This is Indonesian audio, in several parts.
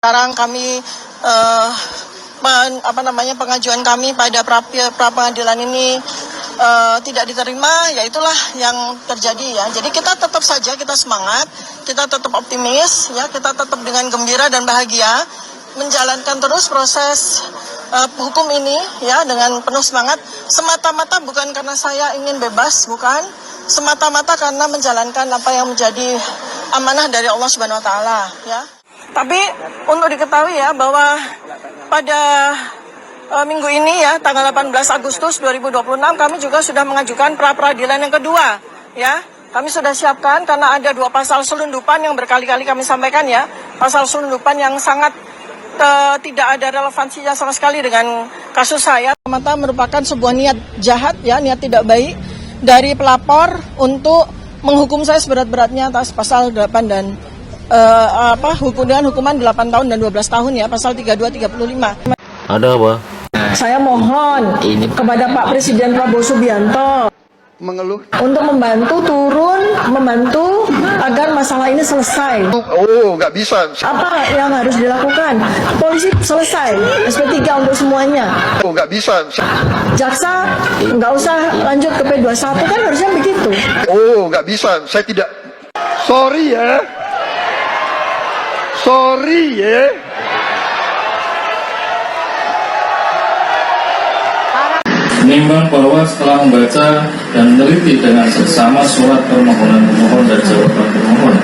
Sekarang kami pengajuan kami pada pra pengadilan ini tidak diterima, ya itulah yang terjadi ya. Jadi kita tetap saja, kita semangat, kita tetap optimis ya, kita tetap dengan gembira dan bahagia menjalankan terus proses hukum ini ya dengan penuh semangat, semata-mata bukan karena saya ingin bebas, bukan, semata-mata karena menjalankan apa yang menjadi amanah dari Allah Subhanahu wa taala ya. Tapi untuk diketahui ya bahwa pada minggu ini ya tanggal 18 Agustus 2026 kami juga sudah mengajukan pra peradilan yang kedua ya. Kami sudah siapkan karena ada 2 pasal selundupan yang berkali-kali kami sampaikan ya. Pasal selundupan yang sangat tidak ada relevansinya sama sekali dengan kasus saya. Semata merupakan sebuah niat jahat ya, niat tidak baik dari pelapor untuk menghukum saya seberat-beratnya atas pasal 8 dan hukuman 8 tahun dan 12 tahun ya, pasal 32 35. Ada apa? Saya mohon kepada Pak Presiden Prabowo Subianto mengeluh untuk membantu agar masalah ini selesai. Oh, nggak bisa. Apa yang harus dilakukan? Polisi selesai, SP3 untuk semuanya. Oh, nggak bisa. Jaksa nggak usah lanjut ke P21 kan harusnya begitu. Oh, nggak bisa. Saya tidak. Sorry ya. Sorry ya. Menimbang bahwa setelah membaca dan meneliti dengan seksama surat permohonan pemohon dan jawaban pemohon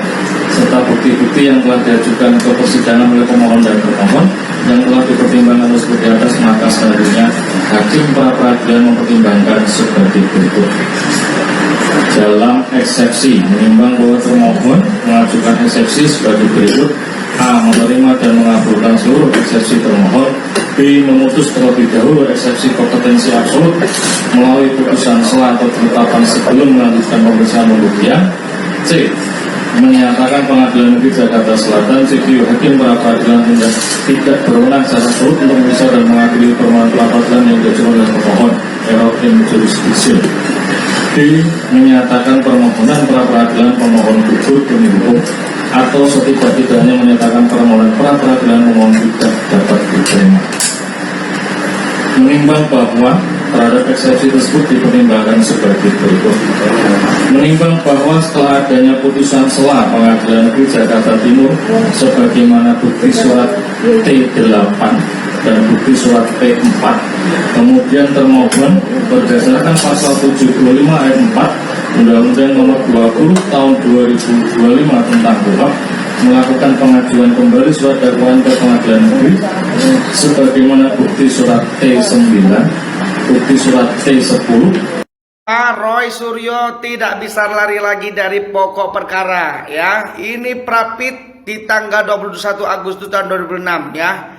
serta bukti-bukti yang telah diajukan ke persidangan oleh pemohon dan pemohon yang telah dipertimbangkan seperti atas, maka selanjutnya hakim pra peradilan mempertimbangkan sebagai berikut. Dalam eksepsi, menimbang bahwa termohon mengajukan eksepsi sebagai berikut: A. Menerima dan mengabulkan seluruh eksepsi termohon. B. Memutus terlebih dahulu eksepsi kompetensi absolut melalui putusan sela atau penetapan sebelum melanjutkan pemeriksaan pembuktian. C. Menyatakan Pengadilan Negeri Jakarta Selatan CPU Hakim pra peradilan tidak berwenang secara absolut untuk memeriksa dan mengadili permohonan pra peradilan yang diajukan oleh pemohon error in jurisdiction. D. Menyatakan permohonan pra peradilan pemohon gugur demi hukum atau setidak-tidaknya menyatakan permohonan pra peradilan pemohon tidak dapat diterima. Menimbang bahwa terhadap eksepsi tersebut dipertimbangkan sebagai berikut. Menimbang bahwa setelah adanya putusan sela Pengadilan Negeri Jakarta Timur sebagaimana bukti surat T8 dan bukti surat T4, kemudian termohon berdasarkan pasal 75 ayat 4 Undang-Undang Nomor 20 Tahun 2025 tentang KUHP melakukan pengajuan kembali surat dakwaan ke Pengadilan Negeri sebagaimana bukti surat T9, bukti surat T10. Pak Roy Suryo tidak bisa lari lagi dari pokok perkara ya. Ini prapit di tanggal 21 Agustus tahun 2006 ya.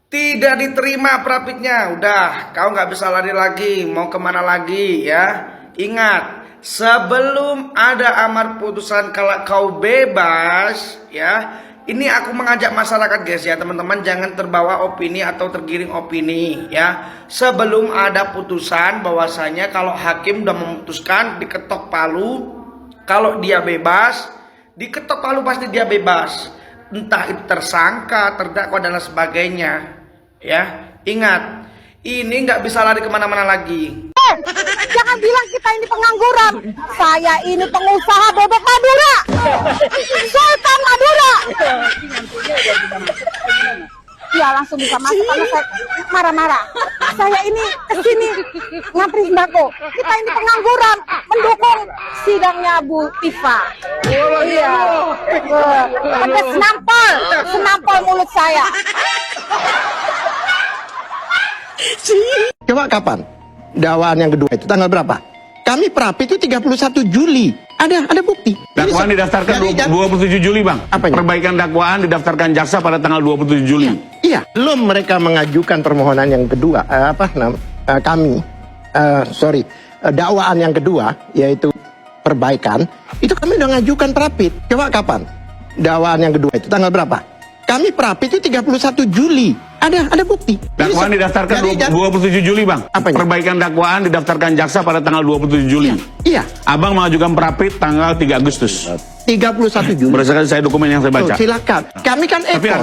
Tidak diterima prapitnya. Udah, kau nggak bisa lari lagi. Mau kemana lagi ya? Ingat, sebelum ada amar putusan kalau kau bebas ya, ini aku mengajak masyarakat guys ya teman-teman, jangan terbawa opini atau tergiring opini ya. Sebelum ada putusan bahwasanya kalau hakim udah memutuskan diketok palu, kalau dia bebas, diketok palu pasti dia bebas. Entah itu tersangka, terdakwa dan lain sebagainya ya. Ingat, ini nggak bisa lari kemana-mana lagi. Jangan bilang kita ini pengangguran. Saya ini pengusaha bebek Madura, Sultan Madura. Ya langsung bisa masuk karena saya marah-marah. Saya ini kesini ngantri sembako. Kita ini pengangguran mendukung sidangnya Bu Tifa. Iya. Ada senampol mulut saya. Coba kapan? Dakwaan yang kedua itu tanggal berapa? Kami prapit itu 31 Juli. Ada bukti. Dakwaan didaftarkan 27 Juli, Bang. Apanya? Perbaikan dakwaan didaftarkan jaksa pada tanggal 27 Juli. Iya. Belum mereka mengajukan permohonan yang kedua. Dakwaan yang kedua yaitu perbaikan. Itu kami udah ngajukan prapit. Coba kapan? Dakwaan yang kedua itu tanggal berapa? Kami prapit itu 31 Juli. Ada bukti. Dakwaan didaftarkan 27 Juli, Bang. Apanya? Perbaikan dakwaan didaftarkan jaksa pada tanggal 27 Juli. Iya. Abang mengajukan prapit tanggal 3 Agustus. 31 Juli. Berdasarkan saya dokumen yang saya baca. Silakan. Kami kan Tapi ekor.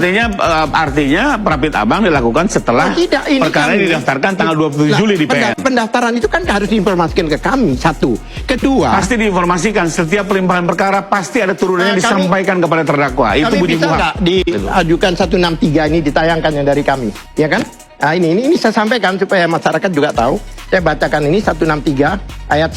artinya prapit Abang dilakukan setelah Tidak, ini perkara kami. didaftarkan tanggal 27 Juli di PN. Pendaftaran itu kan harus diinformasikan ke kami, satu. Kedua, Pasti diinformasikan setiap pelimpahan perkara pasti ada turunannya Kami- disampaikan kepada terdakwa. Itu kami bunyi bisa kuhap. nggak diajukan 163 ini ditayangkan yang dari kami, ya kan? Nah, ini saya sampaikan supaya masyarakat juga tahu. Saya bacakan ini 163 ayat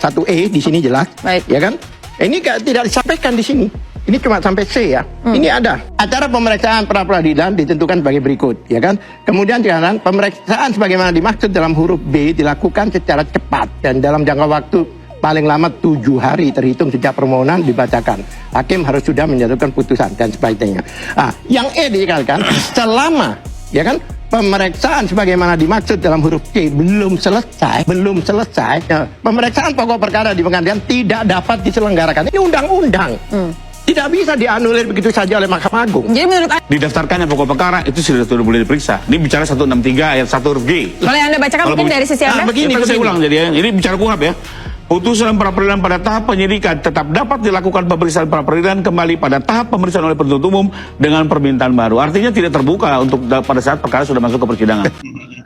1E di sini jelas, Baik. ya kan? Ini tidak disampaikan di sini. Ini cuma sampai C ya. Ini ada. Acara pemeriksaan pra peradilan ditentukan sebagai berikut, ya kan? Kemudian dikatakan pemeriksaan sebagaimana dimaksud dalam huruf B dilakukan secara cepat dan dalam jangka waktu paling lama 7 hari terhitung sejak permohonan dibacakan. Hakim harus sudah menjatuhkan putusan dan sebagainya. Ah, yang E dikatakan selama, ya kan? Pemeriksaan sebagaimana dimaksud dalam huruf C belum selesai, ya, pemeriksaan pokok perkara di pengadilan tidak dapat diselenggarakan. Ini undang-undang. Tidak bisa dianulir begitu saja oleh Mahkamah Agung. Jadi menurut Anda, Didaftarkannya pokok perkara itu sudah boleh diperiksa. Ini bicara 163 ayat 1 huruf G. kalau yang Anda bacakan mungkin dari sisi Anda? begini, Saya ulang jadi ya. Ini bicara kuhap ya. Putusan pra peradilan pada tahap penyidikan tetap dapat dilakukan pemeriksaan pra peradilan kembali pada tahap pemeriksaan oleh penuntut umum dengan permintaan baru. Artinya tidak terbuka untuk pada saat perkara sudah masuk ke persidangan.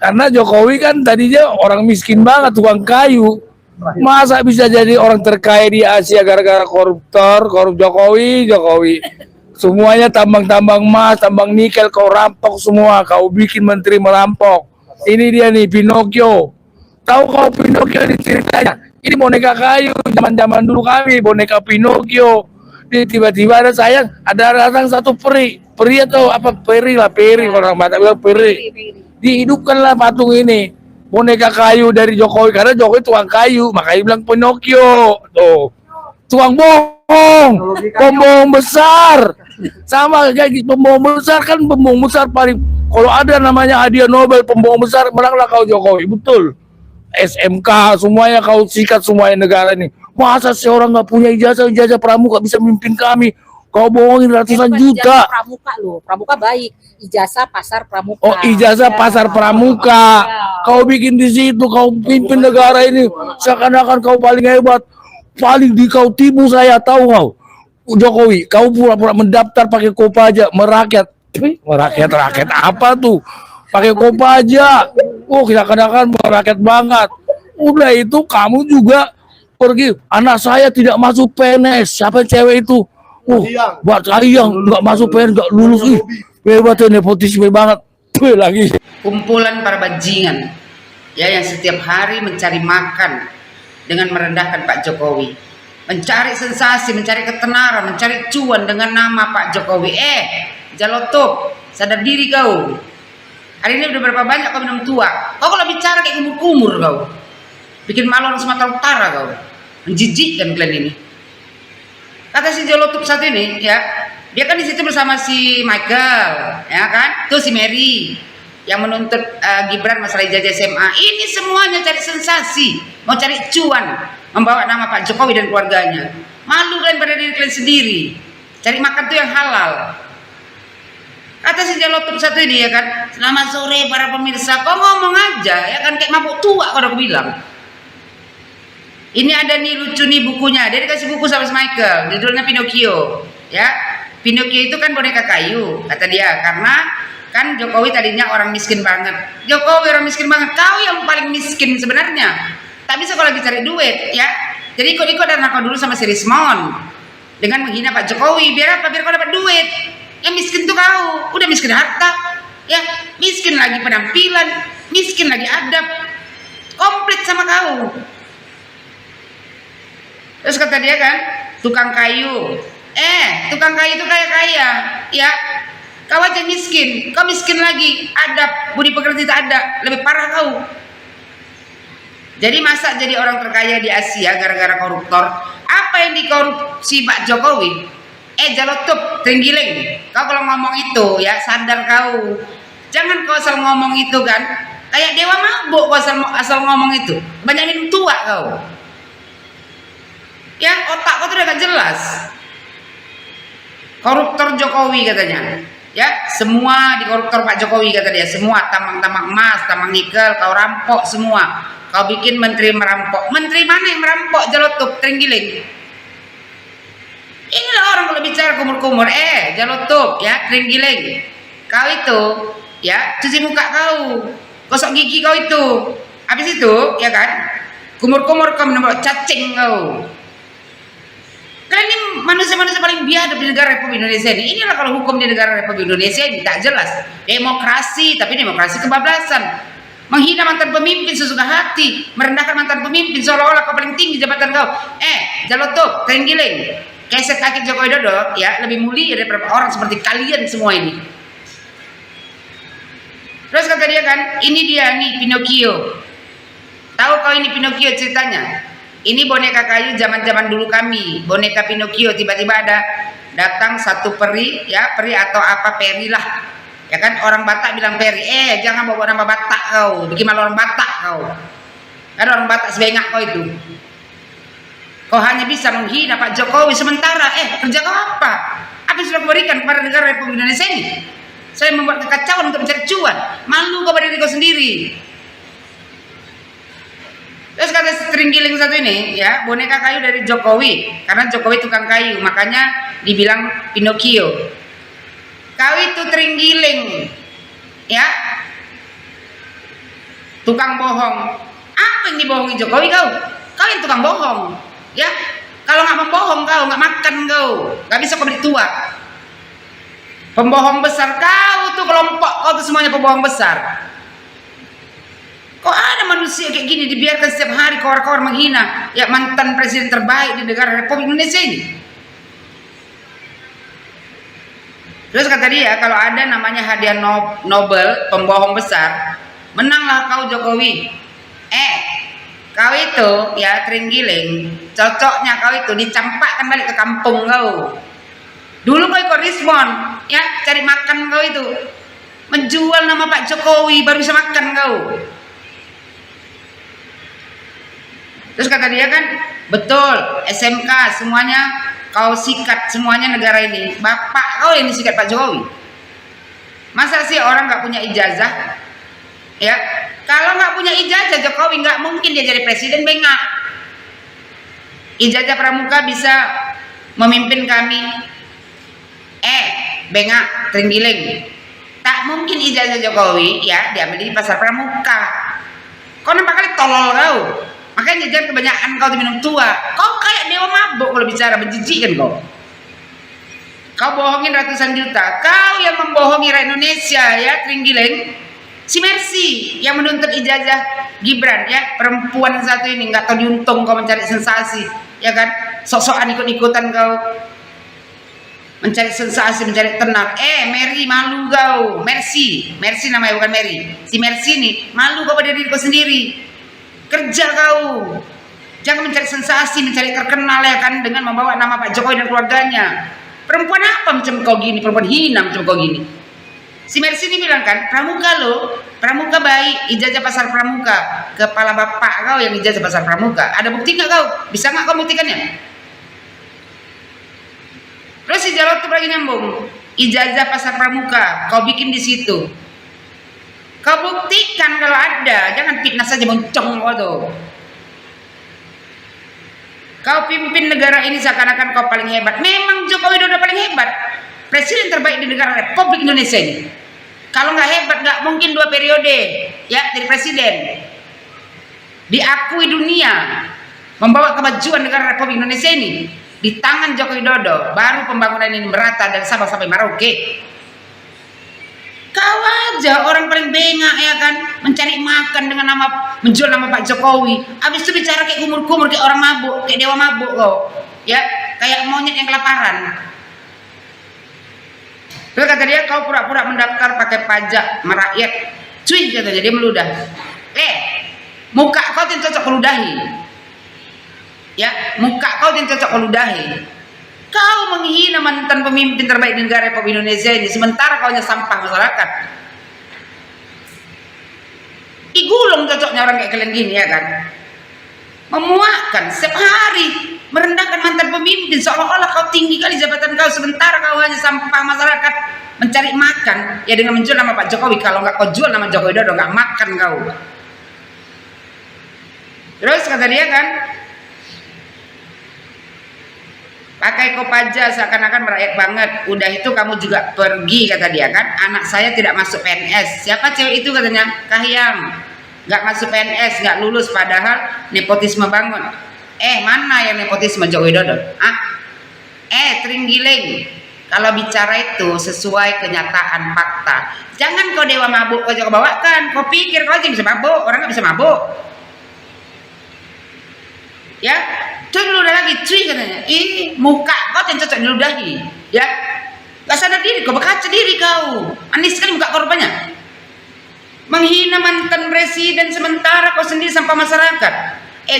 Karena Jokowi kan tadinya orang miskin banget, tukang kayu. Masa bisa jadi orang terkaya di Asia gara-gara koruptor, korup Jokowi. Semuanya tambang-tambang emas, tambang nikel, kau rampok semua. Kau bikin menteri merampok. Ini dia nih, Pinocchio. Tahu kau Pinocchio ini ceritanya? Ini boneka kayu, zaman-zaman dulu kami, boneka Pinocchio. Tiba-tiba ada datang satu peri. Peri atau apa? Peri orang Batak bilang peri. Dihidupkanlah patung ini. Boneka kayu dari Jokowi, karena Jokowi tukang kayu, makanya bilang Pinocchio. Tuh. Tukang bohong. Pembohong besar. Sama kayak gitu, pembohong besar kan pembohong besar paling. Kalau ada namanya hadiah Nobel pembohong besar, menanglah kau Jokowi. Betul. SMK semuanya kau sikat semuanya negara ini. Masa seorang nggak punya ijazah pramuka bisa memimpin kami? Kau bohongin ratusan juta. Pramuka loh, pramuka baik. Ijazah pasar pramuka. Oh, ijazah pasar pramuka. Kau bikin di situ, kau pimpin negara ini seakan-akan kau paling hebat. Paling di kau tipu saya, tahu kau? Jokowi, kau pura-pura mendaftar pakai Kopaja, merakyat apa tuh? Pakai Kopaja. Oh, kadang-kadang merakyat banget. Udah itu kamu juga pergi. Anak saya tidak masuk PNS. Siapa cewek itu? Buat Kahiyang nggak masuk PNS, nggak lulus. Ih, hebat ya, nepotisme banget. Tuh lagi. Kumpulan para bajingan ya yang setiap hari mencari makan dengan merendahkan Pak Jokowi, mencari sensasi, mencari ketenaran, mencari cuan dengan nama Pak Jokowi. Jalotop, sadar diri kau. Hari ini udah berapa banyak kau minum tua? Kau kalau bicara kayak kumur-kumur kau, bikin malu orang Sumatera Utara kau, menjijikkan kalian ini. Kata si Jalotop satu ini ya, dia kan di situ bersama si Michael, ya kan? Tuh si Mary yang menuntut Gibran masalah ijazah SMA. Ini semuanya cari sensasi, mau cari cuan, membawa nama Pak Jokowi dan keluarganya. Malu kalian pada diri kalian sendiri. Cari makan tuh yang halal. Kata si Jalotop satu ini ya kan, selamat sore para pemirsa. Kau ngomong aja ya kan kayak mabuk tua kalau aku bilang. Ini ada nih lucu nih bukunya. Dia dikasih buku sama Michael, judulnya Pinocchio. Ya, Pinocchio itu kan boneka kayu, kata dia, karena kan Jokowi tadinya orang miskin banget. Jokowi orang miskin banget. Kau yang paling miskin sebenarnya. Tak bisa kalau lagi cari duit, ya. Jadi ikut-ikut dan nakal dulu sama si Rismon dengan menghina Pak Jokowi. Biar apa? Biar kau dapat duit. Yang miskin tuh kau. Udah miskin harta, ya. Miskin lagi penampilan, miskin lagi adab. Komplit sama kau. Terus kata dia kan, tukang kayu. Tukang kayu itu kaya-kaya, ya. Kau aja miskin, kau miskin lagi, adab, budi pekerti tak ada, lebih parah kau. Jadi masa jadi orang terkaya di Asia gara-gara koruptor? Apa yang dikorupsi Pak Jokowi? Jalotop, Trenggileng. Kau kalau ngomong itu ya sadar kau. Jangan kau asal ngomong itu kan. Kayak dewa mabuk kau asal ngomong itu. Banyak minum tua kau. Ya otak kau tuh udah gak jelas. Koruptor Jokowi katanya. Ya, semua di koruptor Pak Jokowi kata dia, semua tambang-tambang emas, tambang nikel, kau rampok semua. Kau bikin menteri merampok. Menteri mana yang merampok? Jalotup, Trenggiling. Inilah orang kalau bicara kumur-kumur. Jalotup, ya, Trenggiling. Kau itu, ya, cuci muka kau, gosok gigi kau itu. Habis itu, ya kan, kumur-kumur kau menembak cacing kau. Kalian ini manusia-manusia paling biadab di negara Republik Indonesia ini. Inilah kalau hukum di negara Republik Indonesia ini tak jelas. Demokrasi, tapi demokrasi kebablasan. Menghina mantan pemimpin sesuka hati, merendahkan mantan pemimpin seolah-olah kau paling tinggi jabatan kau. Jalotup, Trenggiling, kesek kaki Joko Widodo, ya, lebih mulia daripada orang seperti kalian semua ini. Terus kata dia kan, ini dia nih Pinocchio. Tahu kau ini Pinocchio ceritanya? Ini boneka kayu zaman-zaman dulu kami, boneka Pinocchio. Tiba-tiba ada datang satu peri, ya, peri atau apa, peri lah, ya kan, orang Batak bilang peri. Jangan bawa nama Batak kau, bikin malu orang Batak kau. Ada orang Batak sebengak kau itu. Kau hanya bisa menghina Pak Jokowi sementara. Kerja kau apa? Apa yang sudah kau berikan kepada negara Republik Indonesia ini? Saya membuat kekacauan untuk mencari cuan. Malu kau pada diri kau sendiri. Terus kata Trenggiling satu ini, ya, boneka kayu dari Jokowi, karena Jokowi tukang kayu, makanya dibilang Pinocchio. Kau itu Trenggiling, ya, tukang bohong. Apa yang dibohongi Jokowi kau? Kau yang tukang bohong, ya. Kalau nggak membohong kau, nggak makan kau, nggak bisa kau beli tua. Pembohong besar kau tuh, kelompok kau tuh semuanya pembohong besar. Kok ada manusia kayak gini dibiarkan setiap hari kawar-kawar menghina, ya, mantan presiden terbaik di negara Republik Indonesia ini. Terus kata dia, kalau ada namanya hadiah Nobel pembohong besar, menanglah kau Jokowi. Kau itu, ya, Trenggiling, cocoknya kau itu dicampakkan balik ke kampung kau. Dulu kau ikut Rismon, ya, cari makan kau itu, menjual nama Pak Jokowi baru bisa makan kau. Terus kata dia kan, betul, SMK semuanya kau sikat, semuanya negara ini. Bapak kau yang disikat Pak Jokowi. Masa sih orang nggak punya ijazah? Ya, kalau nggak punya ijazah Jokowi nggak mungkin dia jadi presiden, bengak. Ijazah pramuka bisa memimpin kami. Bengak, Trenggiling. Tak mungkin ijazah Jokowi, ya, diambil di pasar pramuka. Kau nampak kali tolol kau. Makanya jangan kebanyakan kau minum tua. Kau kayak dewa mabuk kalau bicara, menjijikkan kau. Kau bohongin ratusan juta. Kau yang membohongi rakyat Indonesia, ya, Trenggiling. Si Mercy yang menuntut ijazah Gibran, ya, perempuan satu ini nggak tahu diuntung kau mencari sensasi, ya kan? Sok-sokan ikut-ikutan kau mencari sensasi, mencari tenar. Mary malu kau. Mercy namanya, bukan Mary. Si Mercy nih malu kau pada diri kau sendiri. Kerja kau, jangan mencari sensasi, mencari terkenal, ya kan, dengan membawa nama Pak Jokowi dan keluarganya. Perempuan apa macam kau gini, perempuan hina macam kau gini. Si Mercy ini bilang kan, pramuka lo, pramuka baik, ijazah pasar pramuka. Kepala bapak kau yang ijazah pasar pramuka. Ada bukti nggak kau? Bisa nggak kau buktikannya? Terus si Jalotup lagi nyambung, ijazah pasar pramuka, kau bikin di situ. Kau buktikan kalau ada, jangan fitnah saja moncong kau tuh. Kau pimpin negara ini seakan-akan kau paling hebat. Memang Jokowi Widodo paling hebat, presiden terbaik di negara Republik Indonesia ini. Kalau nggak hebat, nggak mungkin 2 periode, ya, jadi presiden. Diakui dunia, membawa kemajuan negara Republik Indonesia ini di tangan Joko Widodo. Baru pembangunan ini merata dari Sabang sampai Merauke. Kau aja orang paling bengak, ya kan, mencari makan dengan nama, menjual nama Pak Jokowi. Habis itu bicara kayak kumur-kumur, kayak orang mabuk, kayak dewa mabuk kau, ya, kayak monyet yang kelaparan. Terus kata dia, kau pura-pura mendaftar pakai pajak merakyat. Cuy, katanya, dia meludah. Muka kau yang cocok meludahi, ya, muka kau yang cocok meludahi. Kau menghina mantan pemimpin terbaik di negara Republik Indonesia ini, sementara kau hanya sampah masyarakat. Igulung cocoknya orang kayak kalian gini, ya kan. Memuakkan setiap hari, merendahkan mantan pemimpin, seolah-olah kau tinggi kali jabatan kau, sementara kau hanya sampah masyarakat, mencari makan ya dengan menjual nama Pak Jokowi. Kalau nggak kau jual nama Jokowi Dodo, nggak makan kau. Terus kata dia kan, pakai kopaja seakan-akan merakyat banget. Udah itu kamu juga pergi, kata dia kan. Anak saya tidak masuk PNS. Siapa cewek itu, katanya? Kahiyang. Nggak masuk PNS, nggak lulus, padahal nepotisme bangun. Mana yang nepotisme Jokowi Dodo? Tringgiling. Kalau bicara itu sesuai kenyataan fakta. Jangan kau dewa mabuk kau juga bawakan. Kau pikir kau aja bisa mabuk, orang nggak bisa mabuk. Ya, tunggu udah lagi cuy, katanya. Muka kau yang cocok diludahi. Ya, nggak sadar diri, kau berkaca diri kau. Manis sekali muka korbannya. Menghina mantan presiden sementara kau sendiri sampah masyarakat.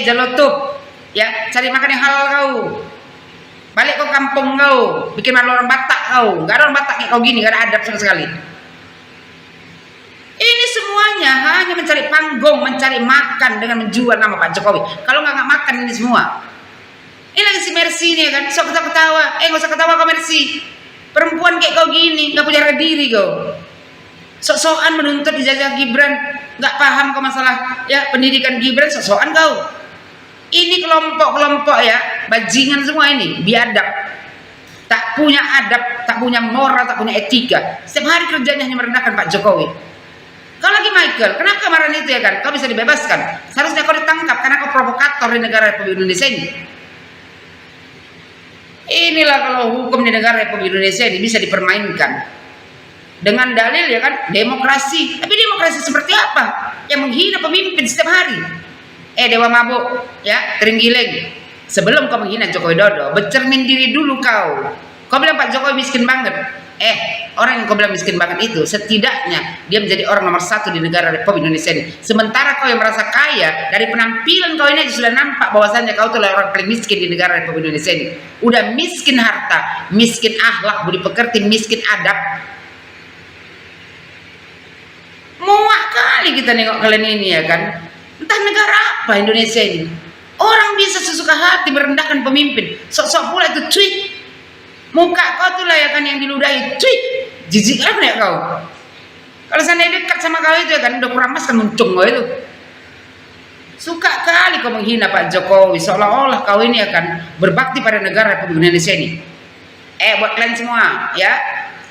Jalotup, ya, cari makan yang halal kau. Balik kau kampung kau, bikin malu orang Batak kau. Gak ada orang Batak kayak kau gini, gak ada adab sama sekali. Ini semuanya hanya mencari panggung, mencari makan dengan menjual nama Pak Jokowi. Kalau nggak makan ini semua. Ini lagi si Mercy nih kan, sok ketawa. Nggak usah ketawa kau Mercy. Perempuan kayak kau gini, nggak punya diri kau. Sok-sokan menuntut ijazah Gibran, nggak paham kau masalah ya pendidikan Gibran, sok-sokan kau. Ini kelompok-kelompok ya, bajingan semua ini, biadab, tak punya adab, tak punya moral, tak punya etika. Setiap hari kerjanya hanya merendahkan Pak Jokowi. Kau lagi Michael, kenapa kemarin itu ya kan? Kau bisa dibebaskan. Seharusnya kau ditangkap karena kau provokator di negara Republik Indonesia ini. Inilah kalau hukum di negara Republik Indonesia ini bisa dipermainkan. Dengan dalil ya kan, demokrasi. Tapi demokrasi seperti apa? Yang menghina pemimpin setiap hari. Dewa mabuk, ya, Tringgiling. Sebelum kau menghina Jokowi Dodo, bercermin diri dulu kau. Kau bilang Pak Jokowi miskin banget. Orang yang kau bilang miskin banget itu, setidaknya dia menjadi orang nomor 1 di negara Republik Indonesia ini. Sementara kau yang merasa kaya, dari penampilan kau ini sudah nampak bahwasannya kau tuh orang paling miskin di negara Republik Indonesia ini. Udah miskin harta, miskin akhlak, budi pekerti, miskin adab. Muak kali kita nengok kalian ini ya kan. Entah negara apa Indonesia ini. Orang bisa sesuka hati merendahkan pemimpin. Sok-sok pula itu tweet. Muka kau tuh lah ya kan yang diludahi. Tweet. Jijik kan ya kau. Kalau seandainya dekat sama kau itu ya kan, udah kurang mas kan muncung kau itu. Suka kali kau menghina Pak Jokowi, seolah-olah kau ini akan berbakti pada negara Republik Indonesia ini. Buat kalian semua ya,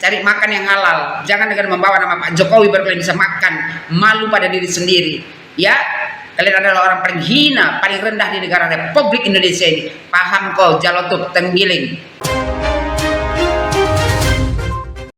cari makan yang halal. Jangan dengan membawa nama Pak Jokowi baru kalian bisa makan. Malu pada diri sendiri. Ya, kalian adalah orang paling hina, paling rendah di negara Republik Indonesia ini. Paham kau, Jalotup Tenggiling.